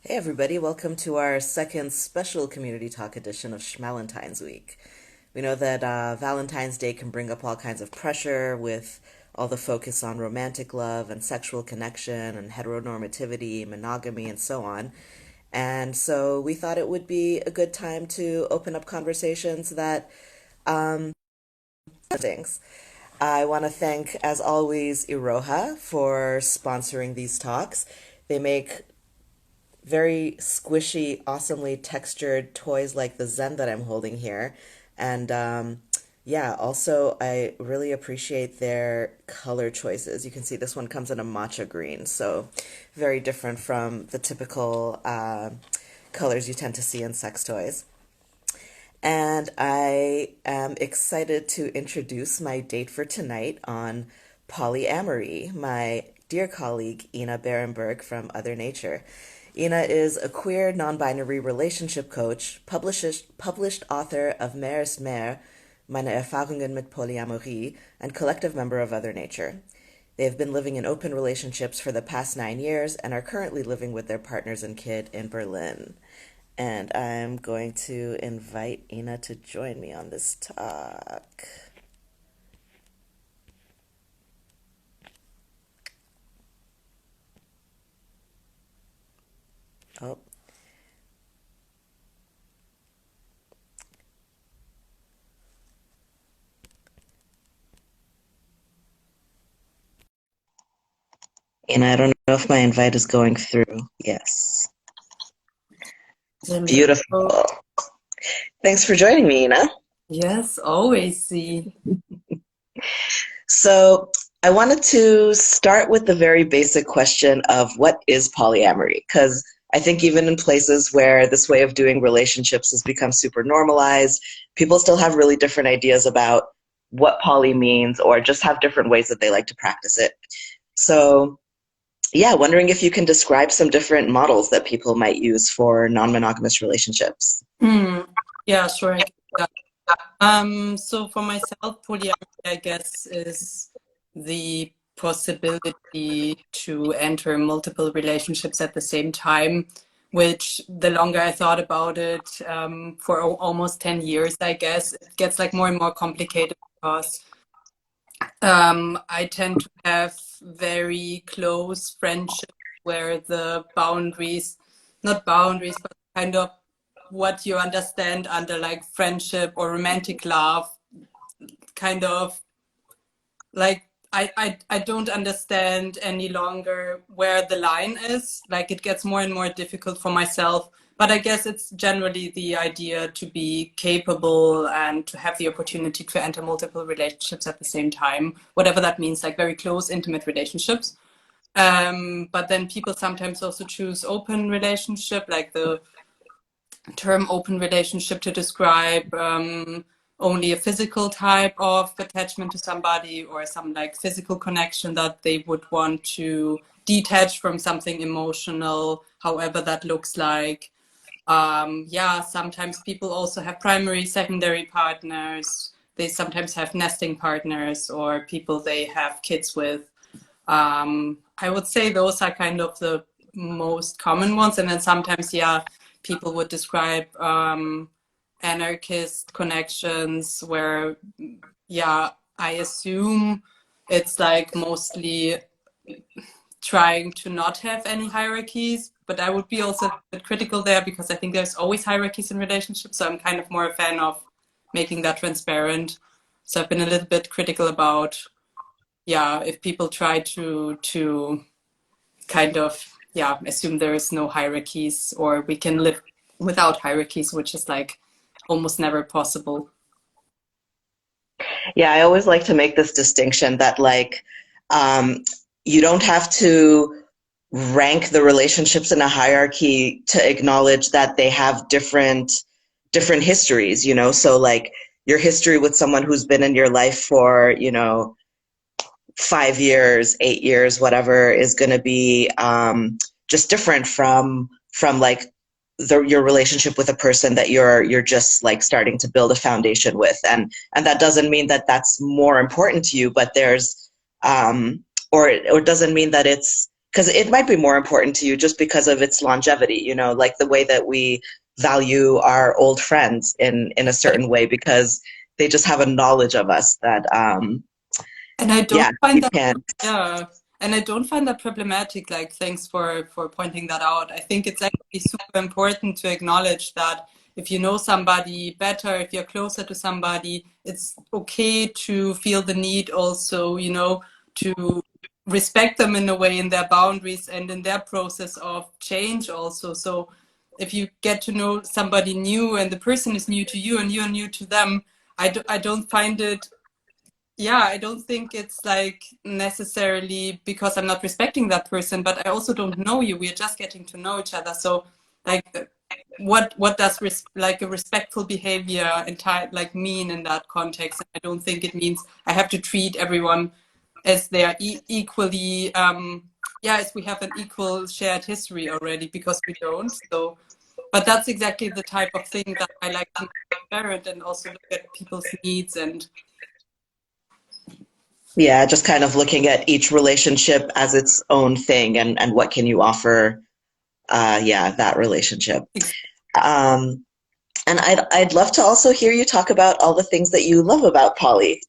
Hey everybody, welcome to our second special community talk edition of Schmalentines Week. We know that Valentine's Day can bring up all kinds of pressure with all the focus on romantic love and sexual connection and heteronormativity, monogamy, and so on. And so we thought it would be a good time to open up conversations that things. I want to thank, as always, Iroha for sponsoring these talks. They make very squishy, awesomely textured toys like the Zen that I'm holding here. And yeah, also, I really appreciate their color choices. You can see this one comes in a matcha green, so very different from the typical colors you tend to see in sex toys. And I am excited to introduce my date for tonight on Polyamory, my dear colleague Inna Barinberg from Other Nature. Inna is a queer non-binary relationship coach, published author of Mehr, meine, Erfahrungen mit Polyamourie, and collective member of Other Nature. They have been living in open relationships for the past 9 years and are currently living with their partners and kid in Berlin. And I'm going to invite Inna to join me on this talk. Oh, Inna, I don't know if my invite is going through. Yes. Wonderful. Beautiful. Thanks for joining me, Inna. Yes, always see. So, I wanted to start with the very basic question of what is polyamory? Because I think even in places where this way of doing relationships has become super normalized, people still have really different ideas about what poly means or just have different ways that they like to practice it. So, yeah, wondering if you can describe some different models that people might use for non-monogamous relationships. Hmm. Yeah, sure. I can do that. So for myself, polyamory, I guess, is the possibility to enter multiple relationships at the same time, which the longer I thought about it, for almost 10 years, I guess, it gets like more and more complicated because I tend to have very close friendships where the boundaries, not boundaries, but kind of what you understand under like friendship or romantic love, kind of like I don't understand any longer where the line is. Like it gets more and more difficult for myself. But I guess it's generally the idea to be capable and to have the opportunity to enter multiple relationships at the same time, whatever that means, like very close, intimate relationships. But then people sometimes also choose open relationship, like the term open relationship to describe only a physical type of attachment to somebody or some like physical connection that they would want to detach from something emotional, however that looks like. Yeah, sometimes people also have primary, secondary partners. They sometimes have nesting partners or people they have kids with. I would say those are kind of the most common ones. And then sometimes, yeah, people would describe anarchist connections where, yeah, I assume it's like mostly trying to not have any hierarchies. But I would be also a bit critical there because I think there's always hierarchies in relationships. So I'm kind of more a fan of making that transparent. So I've been a little bit critical about, yeah, if people try to kind of, yeah, assume there is no hierarchies or we can live without hierarchies, which is like almost never possible. Yeah, I always like to make this distinction that, um, you don't have to rank the relationships in a hierarchy to acknowledge that they have different histories, you know? So, like, your history with someone who's been in your life for, 5 years, 8 years, whatever, is going to be just different from like your relationship with a person that you're just like starting to build a foundation with, and that doesn't mean that that's more important to you, but there's or it doesn't mean that it's because it might be more important to you just because of its longevity, you know, like the way that we value our old friends in a certain way because they just have a knowledge of us that And I don't yeah, find you that, can't. yeah, and I don't find that problematic. Like, thanks for pointing that out. I think it's actually super important to acknowledge that if you know somebody better, if you're closer to somebody, it's okay to feel the need also, you know, to respect them in a way in their boundaries and in their process of change also. So if you get to know somebody new and the person is new to you and you're new to them, I don't find it, yeah, I don't think it's like necessarily because I'm not respecting that person, but I also don't know you. We're just getting to know each other. So like what does like a respectful behavior entire like mean in that context? And I don't think it means I have to treat everyone as they are equally yeah, as we have an equal shared history already, because we don't. So but that's exactly the type of thing that I like to make transparent and also look at people's needs and Yeah, just kind of looking at each relationship as its own thing and what can you offer yeah, that relationship. Um, and I'd love to also hear you talk about all the things that you love about poly,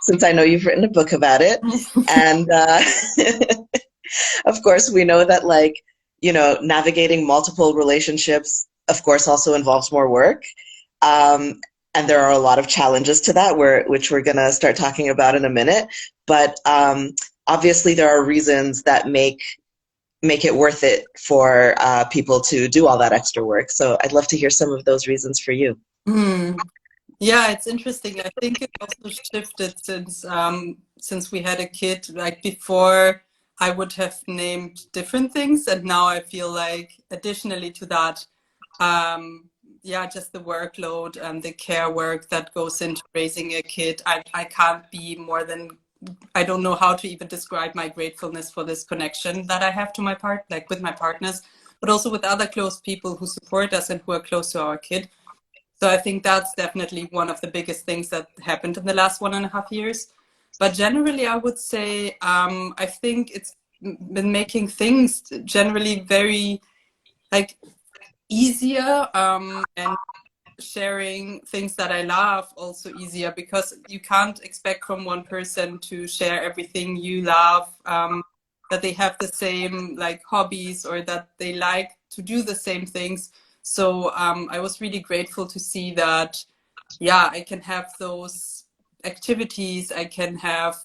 since I know you've written a book about it. And of course, we know that like, you know, navigating multiple relationships, of course, also involves more work. Um, and there are a lot of challenges to that, which we're going to start talking about in a minute. But obviously, there are reasons that make it worth it for people to do all that extra work. So I'd love to hear some of those reasons for you. Hmm. Yeah, it's interesting. I think it also shifted since we had a kid. Like before, I would have named different things, and now I feel like additionally to that, yeah, just the workload and the care work that goes into raising a kid. I can't be more than, I don't know how to even describe my gratefulness for this connection that I have to my like with my partners, but also with other close people who support us and who are close to our kid. So I think that's definitely one of the biggest things that happened in the last 1.5 years. But generally, I would say I think it's been making things generally very like easier and sharing things that I love also easier, because you can't expect from one person to share everything you love, that they have the same like hobbies or that they like to do the same things. So I was really grateful to see that, yeah, I can have those activities, I can have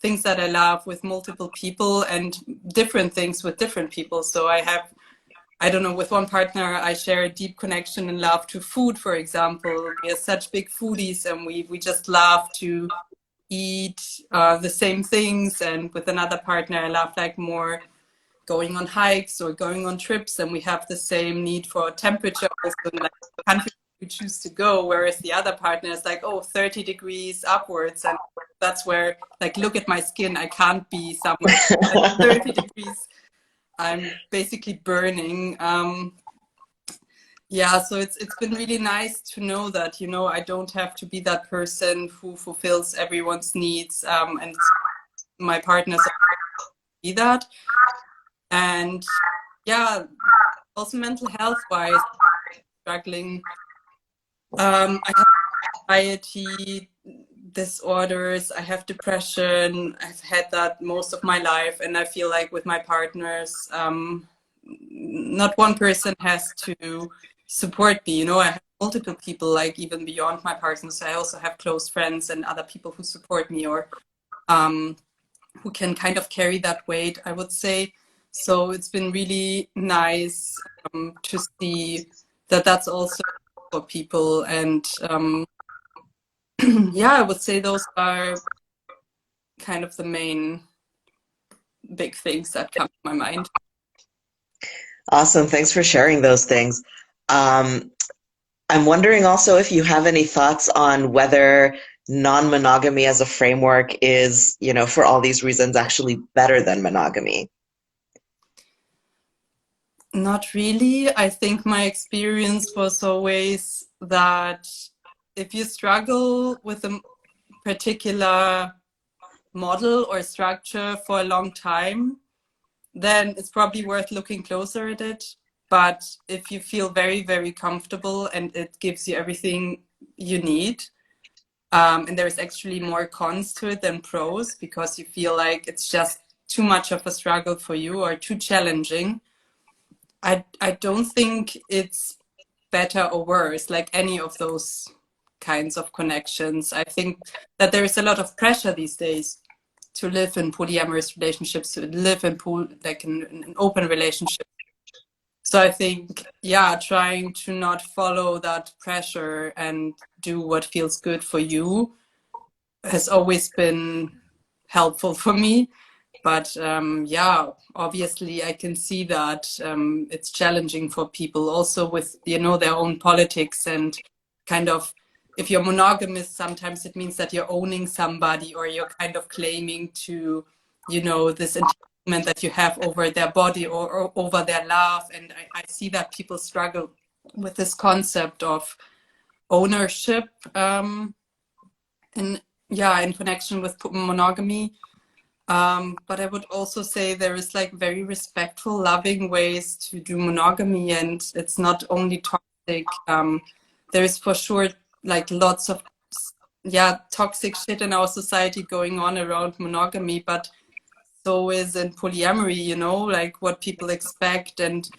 things that I love with multiple people and different things with different people. So I have, I don't know, with one partner, I share a deep connection and love to food, for example. We are such big foodies and we just love to eat the same things. And with another partner, I love like more going on hikes or going on trips. And we have the same need for temperature also in like countries we choose to go. Whereas the other partner is like, oh, 30 degrees upwards. And that's where, like, look at my skin. I can't be somewhere at 30 degrees. I'm basically burning. Yeah, so it's been really nice to know that, you know, I don't have to be that person who fulfills everyone's needs, and my partners be that. And yeah, also mental health wise, struggling. I have anxiety disorders, I have depression. I've had that most of my life, and I feel like with my partners, not one person has to support me. You know, I have multiple people, like even beyond my partners. I also have close friends and other people who support me or who can kind of carry that weight, I would say. So it's been really nice to see that that's also for people. And yeah, I would say those are kind of the main big things that come to my mind. Awesome. Thanks for sharing those things. Um, I'm wondering also if you have any thoughts on whether non-monogamy as a framework is, you know, for all these reasons, actually better than monogamy. Not really. I think my experience was always that if you struggle with a particular model or structure for a long time, then it's probably worth looking closer at it. But if you feel very, very comfortable and it gives you everything you need, and there's actually more cons to it than pros because you feel like it's just too much of a struggle for you or too challenging, I don't think it's better or worse, like any of those kinds of connections. I think that there is a lot of pressure these days to live in polyamorous relationships, to live in like an open relationship. So I think, yeah, trying to not follow that pressure and do what feels good for you has always been helpful for me. But yeah, obviously I can see that it's challenging for people also with, you know, their own politics and kind of, if you're monogamous, sometimes it means that you're owning somebody or you're kind of claiming to, you know, this entitlement that you have over their body or over their love. And I see that people struggle with this concept of ownership in, yeah, in connection with monogamy. But I would also say there is like very respectful, loving ways to do monogamy, and it's not only toxic. There is for sure like lots of, yeah, toxic shit in our society going on around monogamy, but so is in polyamory, you know, like what people expect and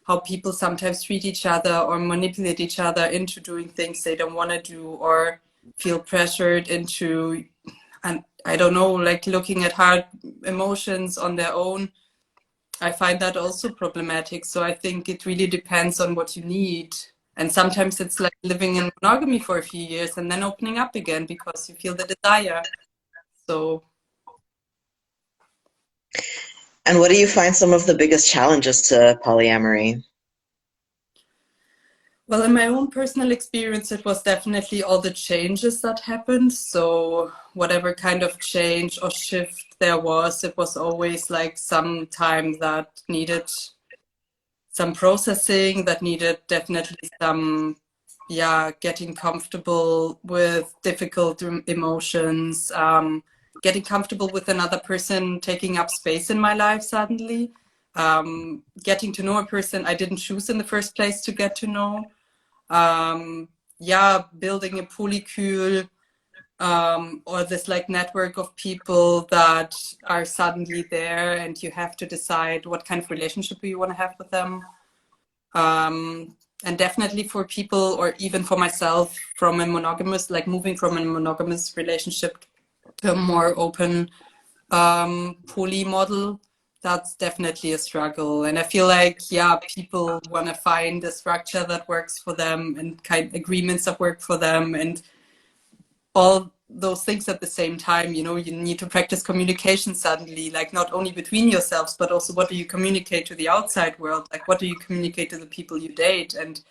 how people sometimes treat each other or manipulate each other into doing things they don't want to do or feel pressured into, and I don't know, like looking at hard emotions on their own. I find that also problematic. So I think it really depends on what you need. And sometimes it's like living in monogamy for a few years and then opening up again because you feel the desire. So, And what do you find some of the biggest challenges to polyamory? well, in my own personal experience, it was definitely all the changes that happened. So, whatever kind of change or shift there was, it was always like some time that needed some processing, that needed definitely some, yeah, getting comfortable with difficult emotions, getting comfortable with another person taking up space in my life suddenly, getting to know a person I didn't choose in the first place to get to know. Yeah, building a polycule, or this like network of people that are suddenly there and you have to decide what kind of relationship you want to have with them. And definitely for people, or even for myself, from a monogamous, like moving from a monogamous relationship to a more open poly model, that's definitely a struggle. And I feel like, yeah, people want to find a structure that works for them and kind of agreements that work for them and all those things at the same time. You know, you need to practice communication suddenly, like not only between yourselves, but also what do you communicate to the outside world? Like what do you communicate to the people you date? And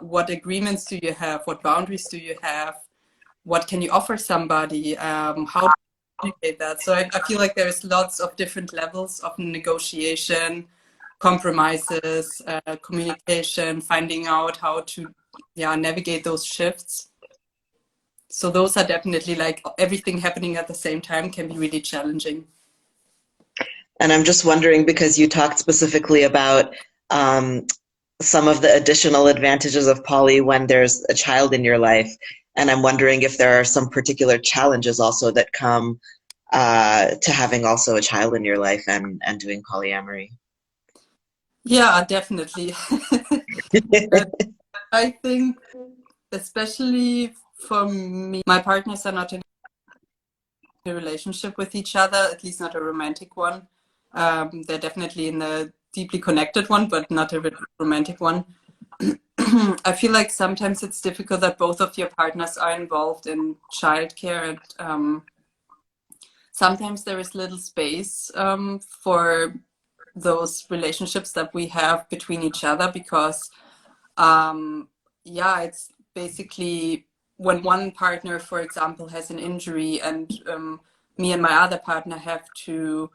what agreements do you have? What boundaries do you have? What can you offer somebody? How do you communicate that? So I feel like there's lots of different levels of negotiation, compromises, communication, finding out how to, yeah, navigate those shifts. So those are definitely like everything happening at the same time can be really challenging. And I'm just wondering, because you talked specifically about some of the additional advantages of poly when there's a child in your life, and I'm wondering if there are some particular challenges also that come to having also a child in your life and doing polyamory. Yeah, definitely. I think especially for me, my partners are not in a relationship with each other, at least not a romantic one. They're definitely in a deeply connected one, but not a romantic one. I feel like sometimes it's difficult that both of your partners are involved in childcare, and sometimes there is little space for those relationships that we have between each other because, yeah, it's basically when one partner, for example, has an injury and me and my other partner have to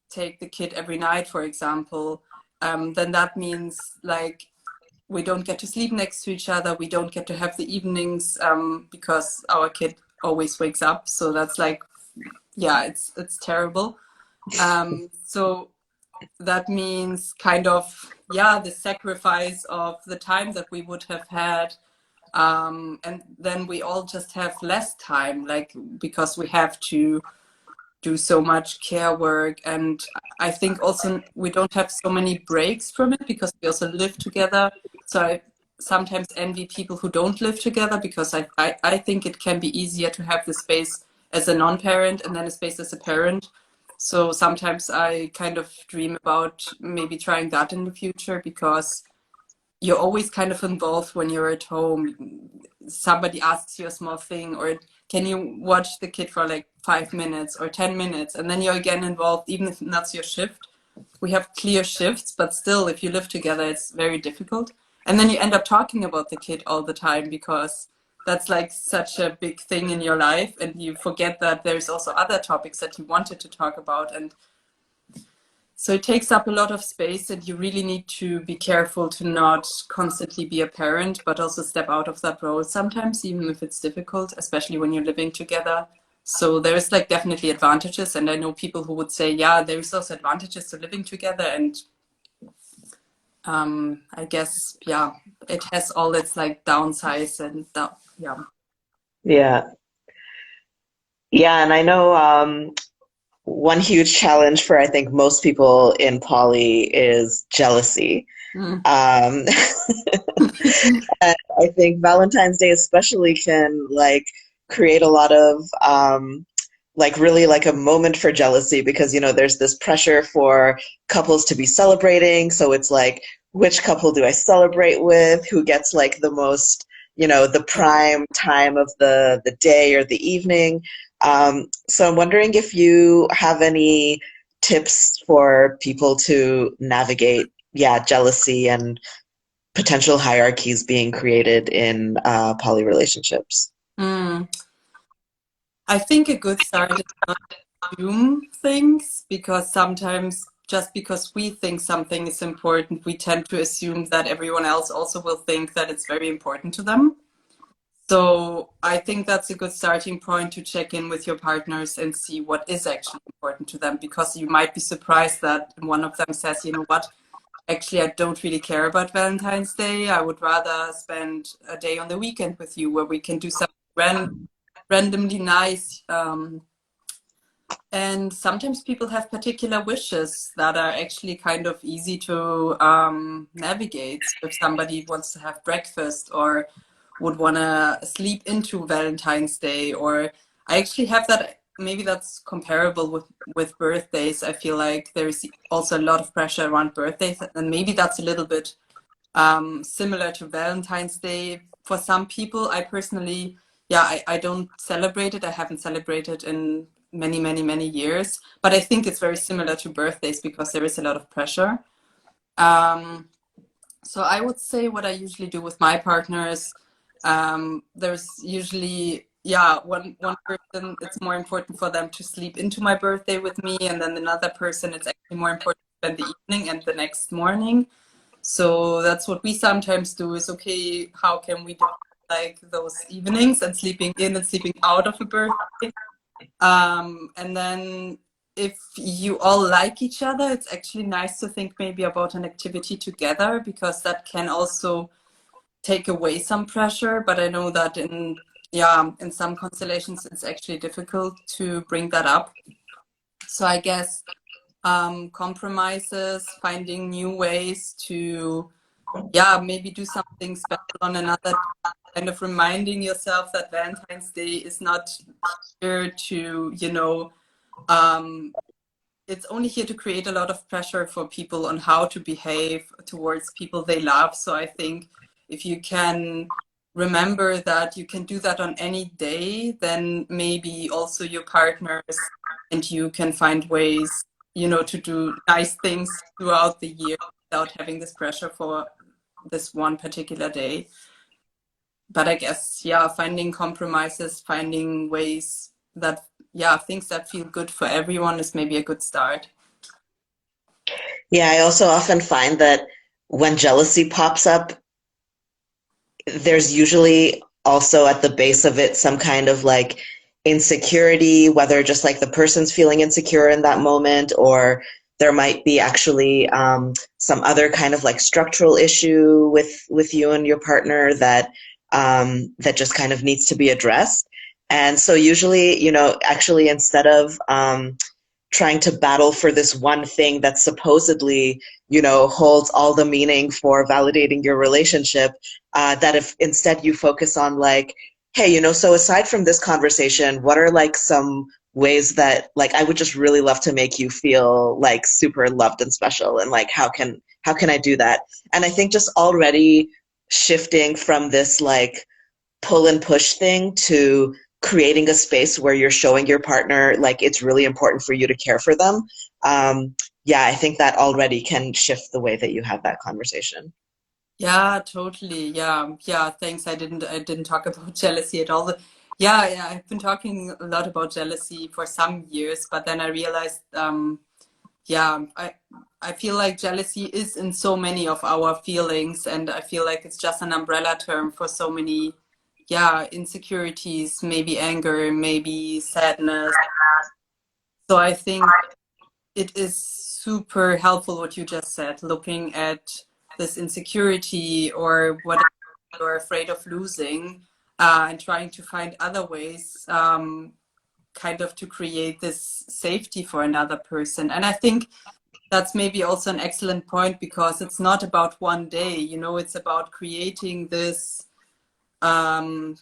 take the kid every night, for example, then that means like we don't get to sleep next to each other. We don't get to have the evenings because our kid always wakes up. So that's like, yeah, it's terrible. So that means kind of, yeah, the sacrifice of the time that we would have had. And then we all just have less time, like, because we have to do so much care work. And I think also we don't have so many breaks from it because we also live together. So I sometimes envy people who don't live together because I think it can be easier to have the space as a non-parent and then a space as a parent. So sometimes I kind of dream about maybe trying that in the future because you're always kind of involved when you're at home. Somebody asks you a small thing, or can you watch the kid for like 5 minutes or 10 minutes? And then you're again involved, even if that's your shift. We have clear shifts, but still, if you live together, it's very difficult. And then you end up talking about the kid all the time because that's like such a big thing in your life. And you forget that there's also other topics that you wanted to talk about. And so it takes up a lot of space, and you really need to be careful to not constantly be a parent, but also step out of that role sometimes, even if it's difficult, especially when you're living together. So there's like definitely advantages, and I know people who would say, yeah, there's also advantages to living together, and I guess, yeah, it has all its like downsides and that, yeah. Yeah. Yeah, and I know one huge challenge for I think most people in poly is jealousy. Mm. Um, and I think Valentine's Day especially can like create a lot of like really like a moment for jealousy because you know there's this pressure for couples to be celebrating. So it's like which couple do I celebrate with? Who gets like the most, you know, the prime time of the day or the evening? So I'm wondering if you have any tips for people to navigate, yeah, jealousy and potential hierarchies being created in poly relationships. Mm. I think a good start is not to assume things because sometimes just because we think something is important, we tend to assume that everyone else also will think that it's very important to them. So I think that's a good starting point to check in with your partners and see what is actually important to them because you might be surprised that one of them says, you know what, actually, I don't really care about Valentine's Day. I would rather spend a day on the weekend with you where we can do something randomly nice. And sometimes people have particular wishes that are actually kind of easy to navigate. So if somebody wants to have breakfast or would want to sleep into Valentine's Day, or I actually have that, maybe that's comparable with birthdays. I feel like there's also a lot of pressure around birthdays, and maybe that's a little bit similar to Valentine's Day. For some people, I personally, yeah, I don't celebrate it. I haven't celebrated in many, many, many years. But I think it's very similar to birthdays because there is a lot of pressure. Um, so I would say what I usually do with my partners, there's usually, yeah, one person, it's more important for them to sleep into my birthday with me, and then another person, it's actually more important to spend the evening and the next morning. So that's what we sometimes do is, okay, how can we divide like those evenings and sleeping in and sleeping out of a birthday? And then if you all like each other, it's actually nice to think maybe about an activity together because that can also take away some pressure. But I know that yeah, in some constellations, it's actually difficult to bring that up. So I guess compromises, finding new ways to, yeah, maybe do something special on another, kind of reminding yourself that Valentine's Day is not here to, um, it's only here to create a lot of pressure for people on how to behave towards people they love. So I think if you can remember that you can do that on any day, then maybe also your partners and you can find ways, to do nice things throughout the year without having this pressure for this one particular day. But I guess, yeah, finding compromises, finding ways that, yeah, things that feel good for everyone is maybe a good start. Yeah, I also often find that when jealousy pops up, there's usually also at the base of it some kind of like insecurity, whether just like the person's feeling insecure in that moment, or there might be actually some other kind of like structural issue with you and your partner that that just kind of needs to be addressed. And so usually, you know, actually instead of trying to battle for this one thing that supposedly, you know, holds all the meaning for validating your relationship, that if instead you focus on like, hey, you know, so aside from this conversation, what are like some ways that like I would just really love to make you feel like super loved and special, and like how can I do that? And I think just already shifting from this like pull and push thing to creating a space where you're showing your partner like it's really important for you to care for them. Yeah, I think that already can shift the way that you have that conversation. Yeah, totally. Yeah, yeah. Thanks. I didn't talk about jealousy at all. Yeah, yeah. I've been talking a lot about jealousy for some years, but then I realized, yeah, I feel like jealousy is in so many of our feelings, and I feel like it's just an umbrella term for so many, yeah, insecurities, maybe anger, maybe sadness. So I think it is super helpful what you just said, looking at this insecurity or what you're afraid of losing, and trying to find other ways, kind of to create this safety for another person. And I think that's maybe also an excellent point because it's not about one day, you know, it's about creating this um,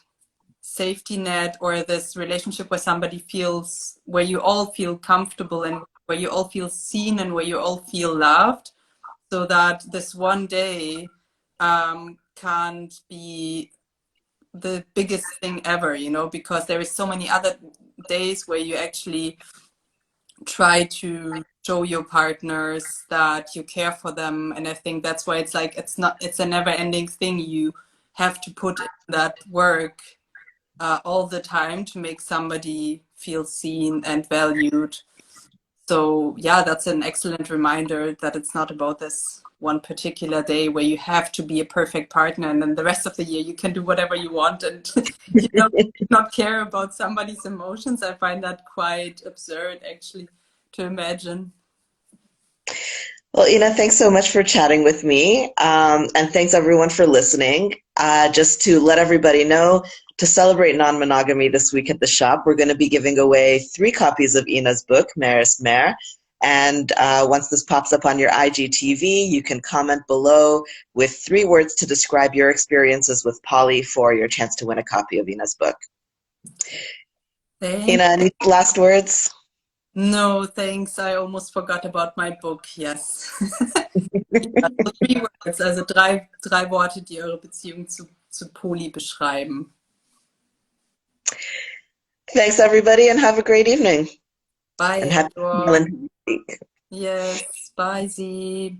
safety net or this relationship where somebody feels, where you all feel comfortable and where you all feel seen and where you all feel loved, so that this one day can't be the biggest thing ever, you know, because there is so many other days where you actually try to show your partners that you care for them. And I think that's why it's like it's a never ending thing. You have to put in that work all the time to make somebody feel seen and valued. So yeah, that's an excellent reminder that it's not about this one particular day where you have to be a perfect partner and then the rest of the year you can do whatever you want and you don't not care about somebody's emotions. I find that quite absurd actually to imagine. Well, Ina, thanks so much for chatting with me. And thanks everyone for listening. Just to let everybody know, to celebrate non-monogamy this week at the shop, we're going to be giving away 3 copies of Ina's book, Mehr. And once this pops up on your IGTV, you can comment below with 3 words to describe your experiences with poly for your chance to win a copy of Ina's book. Thank Ina, any last words? No, thanks. I almost forgot about my book. Yes. Also 3 words, also drei Worte, die eure Beziehung zu Poli beschreiben. Thanks, everybody, and have a great evening. Bye, And happy everyone. Schmalentines Week. Yes, bye, Sie.